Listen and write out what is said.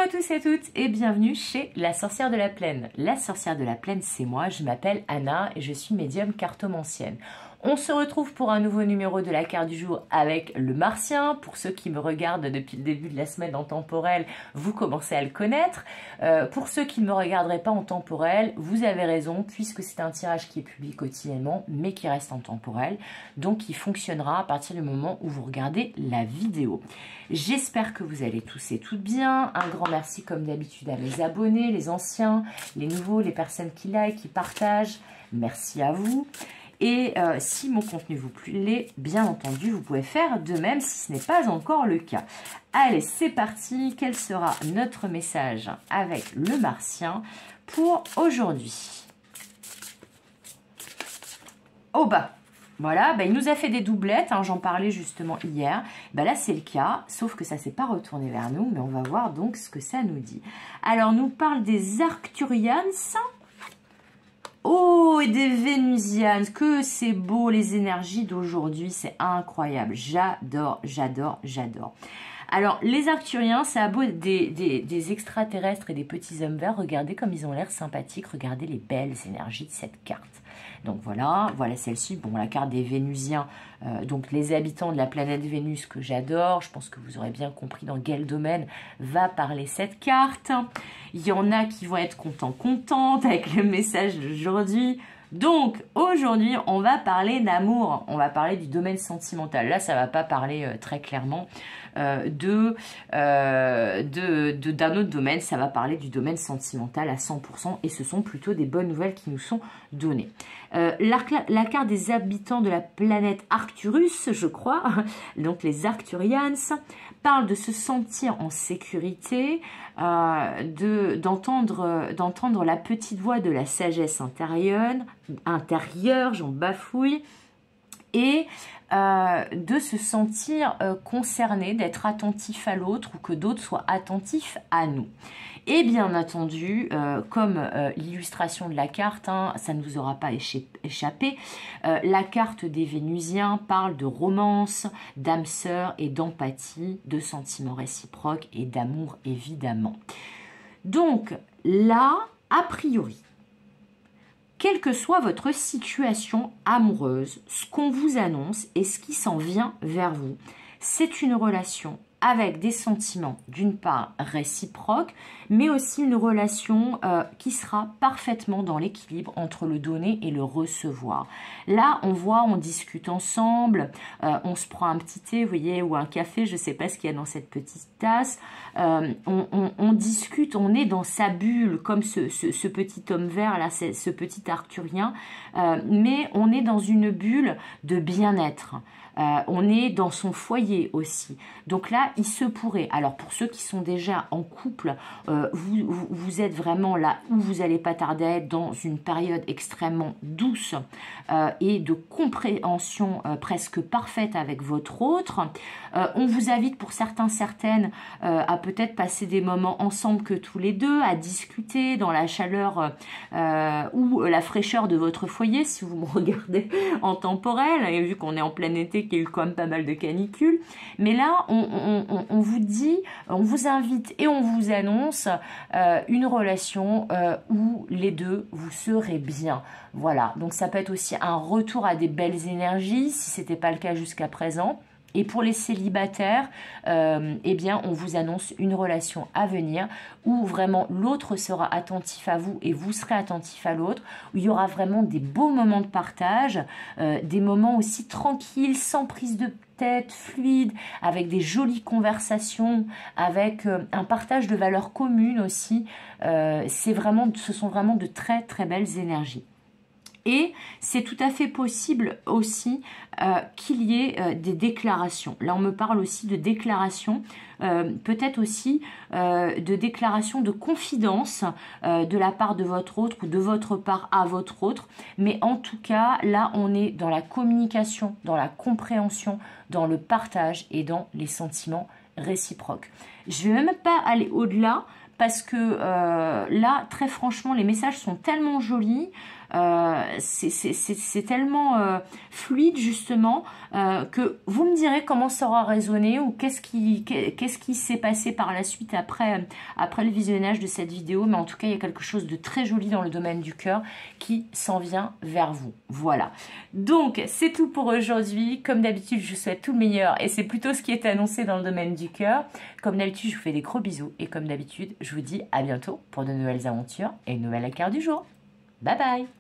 tous et à toutes et bienvenue chez La Sorcière de la Plaine. La Sorcière de la Plaine, c'est moi, je m'appelle Anna et je suis médium cartomancienne. On se retrouve pour un nouveau numéro de la carte du jour avec le Martien. Pour ceux qui me regardent depuis le début de la semaine en temporel, vous commencez à le connaître. Pour ceux qui ne me regarderaient pas en temporel, vous avez raison, puisque c'est un tirage qui est publié quotidiennement, mais qui reste en temporel. Donc, il fonctionnera à partir du moment où vous regardez la vidéo. J'espère que vous allez tous et toutes bien. Un grand merci, comme d'habitude, à mes abonnés, les anciens, les nouveaux, les personnes qui like, qui partagent. Merci à vous. Et si mon contenu vous plaît, bien entendu, vous pouvez faire de même si ce n'est pas encore le cas. Allez, c'est parti. Quel sera notre message avec le Martien pour aujourd'hui? Oh bah, voilà, bah, il nous a fait des doublettes, hein, j'en parlais justement hier. Bah là, c'est le cas, sauf que ça ne s'est pas retourné vers nous, mais on va voir donc ce que ça nous dit. Alors, nous parle des Arcturians. Oh, et des Vénusianes, que c'est beau, les énergies d'aujourd'hui, c'est incroyable. J'adore, j'adore, j'adore. Alors, les Arcturiens, ça a beau être des extraterrestres et des petits hommes verts. Regardez comme ils ont l'air sympathiques. Regardez les belles énergies de cette carte. Donc voilà celle-ci. Bon, la carte des Vénusiens, donc les habitants de la planète Vénus que j'adore. Je pense que vous aurez bien compris dans quel domaine va parler cette carte. Il y en a qui vont être contentes avec le message d'aujourd'hui. Donc, aujourd'hui, on va parler d'amour, on va parler du domaine sentimental. Là, ça ne va pas parler très clairement d'un autre domaine, ça va parler du domaine sentimental à 100% et ce sont plutôt des bonnes nouvelles qui nous sont données. La carte des habitants de la planète Arcturus, je crois, donc les Arcturians, parle de se sentir en sécurité, d'entendre la petite voix de la sagesse intérieure, j'en bafouille, et de se sentir concerné, d'être attentif à l'autre ou que d'autres soient attentifs à nous. Et bien entendu, comme l'illustration de la carte, hein, ça ne vous aura pas échappé, la carte des Vénusiens parle de romance, d'âme sœur et d'empathie, de sentiments réciproques et d'amour évidemment. Donc là, a priori, quelle que soit votre situation amoureuse, ce qu'on vous annonce et ce qui s'en vient vers vous, c'est une relation avec des sentiments d'une part réciproques, mais aussi une relation qui sera parfaitement dans l'équilibre entre le donner et le recevoir. Là, on voit, on discute ensemble, on se prend un petit thé, vous voyez, ou un café, je ne sais pas ce qu'il y a dans cette petite tasse, on discute, on est dans sa bulle, comme ce petit homme vert, là, ce petit Arcturien, mais on est dans une bulle de bien-être. On est dans son foyer aussi. Donc là, il se pourrait, alors pour ceux qui sont déjà en couple, vous êtes vraiment là où vous n'allez pas tarder à être dans une période extrêmement douce et de compréhension presque parfaite avec votre autre. On vous invite pour certaines à peut-être passer des moments ensemble que tous les deux, à discuter dans la chaleur ou la fraîcheur de votre foyer si vous me regardez en temporel, et vu qu'on est en plein été, qu'il y a eu quand même pas mal de canicules. Mais là, on vous dit, on vous invite et on vous annonce une relation où les deux, vous serez bien. Voilà, donc ça peut être aussi un retour à des belles énergies, si ce n'était pas le cas jusqu'à présent. Et pour les célibataires, eh bien, on vous annonce une relation à venir où vraiment l'autre sera attentif à vous et vous serez attentif à l'autre, où il y aura vraiment des beaux moments de partage, des moments aussi tranquilles, sans prise de tête, fluide, avec des jolies conversations, avec un partage de valeurs communes aussi. Ce sont vraiment de très très belles énergies. Et c'est tout à fait possible aussi qu'il y ait des déclarations. Là, on me parle aussi de déclarations, peut-être aussi de déclarations de confidence de la part de votre autre ou de votre part à votre autre. Mais en tout cas, là, on est dans la communication, dans la compréhension, dans le partage et dans les sentiments réciproques. Je ne vais même pas aller au-delà parce que là, très franchement, les messages sont tellement jolis. c'est tellement fluide justement que vous me direz comment ça aura résonné ou qu'est-ce qui s'est passé par la suite après le visionnage de cette vidéo. Mais en tout cas, il y a quelque chose de très joli dans le domaine du cœur qui s'en vient vers vous. Voilà. Donc, c'est tout pour aujourd'hui. Comme d'habitude, je vous souhaite tout le meilleur et c'est plutôt ce qui est annoncé dans le domaine du cœur. Comme d'habitude, je vous fais des gros bisous et comme d'habitude, je vous dis à bientôt pour de nouvelles aventures et une nouvelle carte du jour. Bye bye!